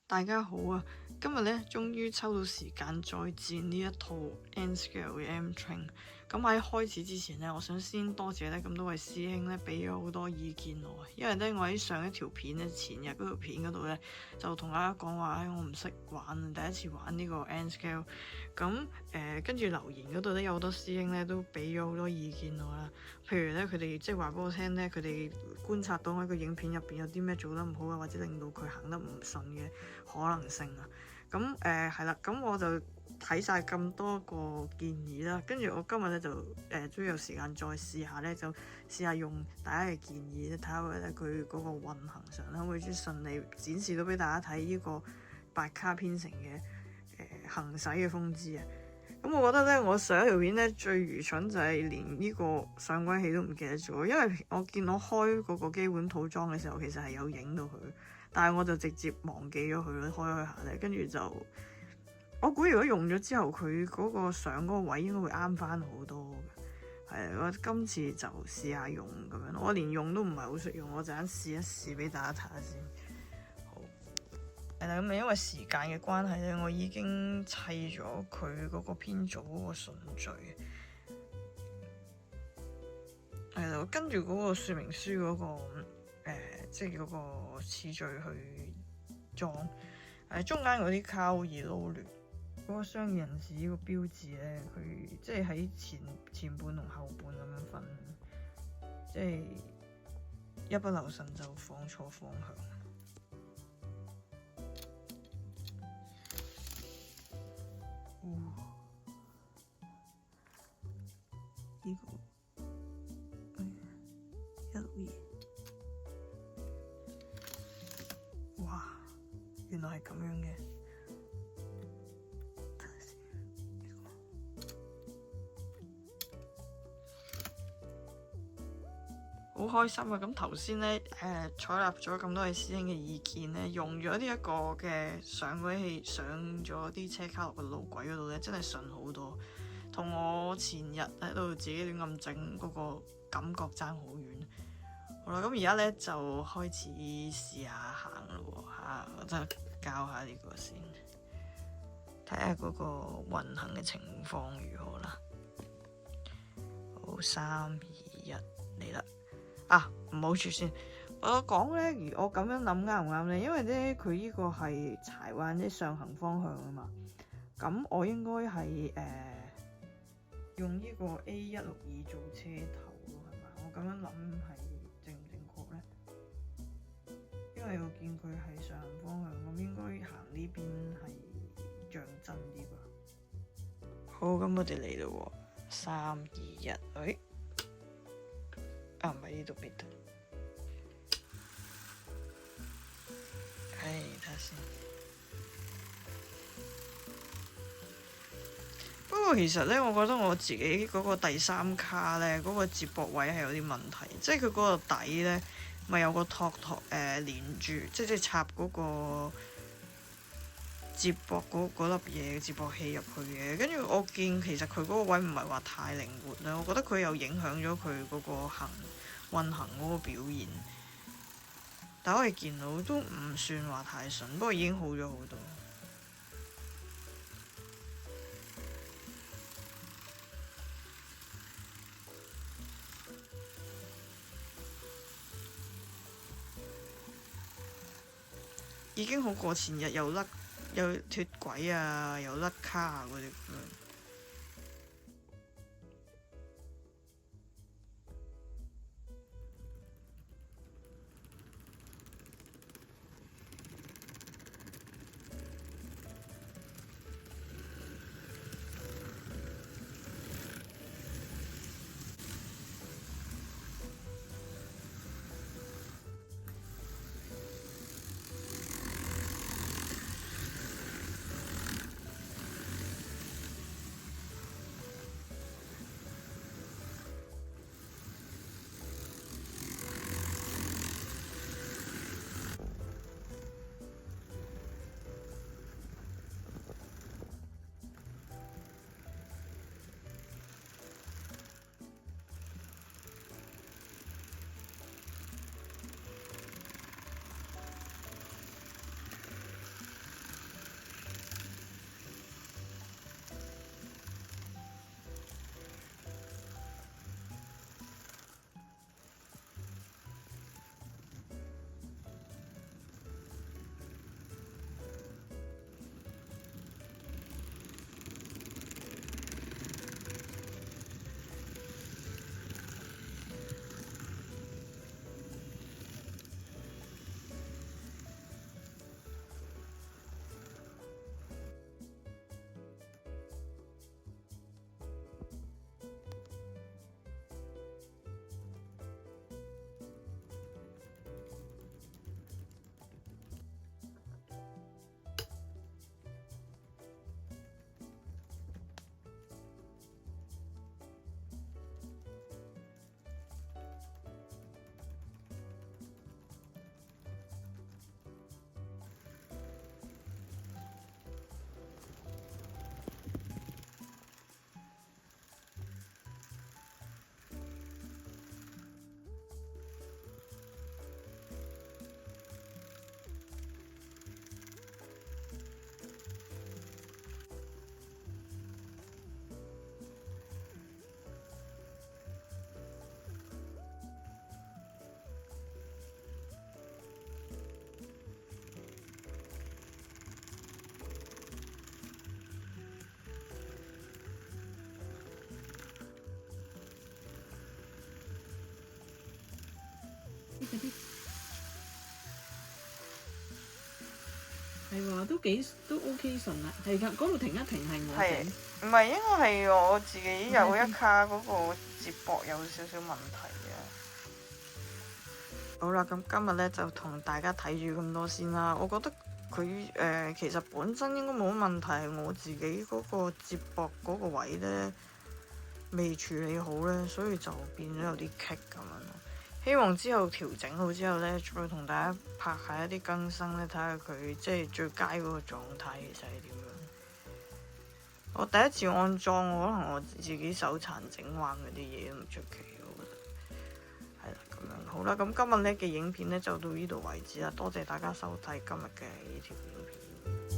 大家好啊！今日咧終於抽到時間再戰呢一套 N-Scale 嘅 M-Train。咁喺開始之前呢，我想先多謝咧咁多位師兄咧俾咗好多意見我。因為咧我喺上一條片咧前日嗰條片嗰度咧就同大家講話，我唔識玩，第一次玩呢個 N-Scale。咁跟住留言嗰度咧有好多師兄咧都俾咗好多意見我啦。譬如咧佢哋即係話俾我聽咧，佢哋觀察到喺個影片入邊有啲咩做得唔好啊，或者令到佢行得唔順嘅可能性啊。咁係啦，咁我就睇晒咁多個建議啦，跟住我今日咧就終於有時間再試下咧，就試下用大家嘅建議咧，睇下佢嗰個運行上可唔可以順利展示到俾大家睇呢個8卡編程嘅行駛嘅風姿啊！咁我覺得咧，我上一條片咧最愚蠢就係連呢個上軌器都唔記得咗，因為我見我開嗰個基本套裝嘅時候，其實係有影到佢，但係我就直接忘記咗佢咯，開下咧，跟住就我估如果用咗之後，佢嗰個上嗰個位應該會啱翻好多嘅。係我今次就試下用咁樣，我連用都唔係好識用，我陣間試一試俾大家睇下先。好，係啦，咁因為時間嘅關係咧，我已經砌咗佢嗰個編組嗰個順序。係啦，跟住嗰個說明書嗰個即係嗰個次序去裝。中間嗰啲卡好易撈亂。嗰個商業人士呢個標誌咧，佢即係喺前半同後半咁樣分，即係一不留神就放錯方向。呢個162，哇，原來係咁樣嘅。好開心啊！咁頭先咧採納咗咁多位師兄嘅意見咧，用咗呢一個嘅上軌器上咗啲車卡落個路軌嗰度咧，真係順好多，同我前日喺度自己亂咁整嗰個感覺爭好遠。好啦，咁而家咧就開始試下行咯嚇，我真係教下呢個先，睇下嗰個運行嘅情況如何啦。好，3、2、1嚟啦！唔好住先。我講咧，如我咁樣諗啱唔啱咧？因為咧，佢呢個係柴灣即上行方向啊嘛。咁我應該係用呢個 A162做車頭咯，係嘛？我咁樣諗係正唔正確咧？因為我見佢係上行方向，咁應該行呢邊係像真啲啩。好，咁我哋嚟咯喎，3、2、1，唔係呢度邊度？睇下先。不過其實咧，我覺得我自己嗰個第3卡咧，嗰個接駁位係有啲問題，即係佢嗰個底咧，咪有個托連住，即係插嗰個接駁嗰粒嘢接駁器入去嘅。跟住我見其實佢嗰個位唔係話太靈活啦，我覺得佢又影響咗佢嗰個運行嗰個表現。但我哋見到都唔算話太順，不過已經好咗好多。已經好過前日又脫軌啊，又甩卡啊嗰啲咁樣。係話都 OK 順啦，係㗎，嗰度停一停係我係整。唔係應該係我自己有一卡嗰個接駁有少少問題嘅。好啦，咁今日咧就同大家睇住咁多先啦。我覺得佢其實本身應該冇乜問題，係我自己嗰個接駁嗰個位咧未處理好咧，所以就變咗有啲棘咁樣咯。希望之後調整好之後咧，再同大家拍下一啲更新咧，睇下佢即係最佳嗰個狀態其實係點樣。我第一次安裝，可能我自己手殘整壞嗰啲嘢都唔出奇，我覺得係啦咁樣。好啦，咁今日呢嘅影片呢就到呢度為止啦，多謝大家收睇今日嘅呢條影片。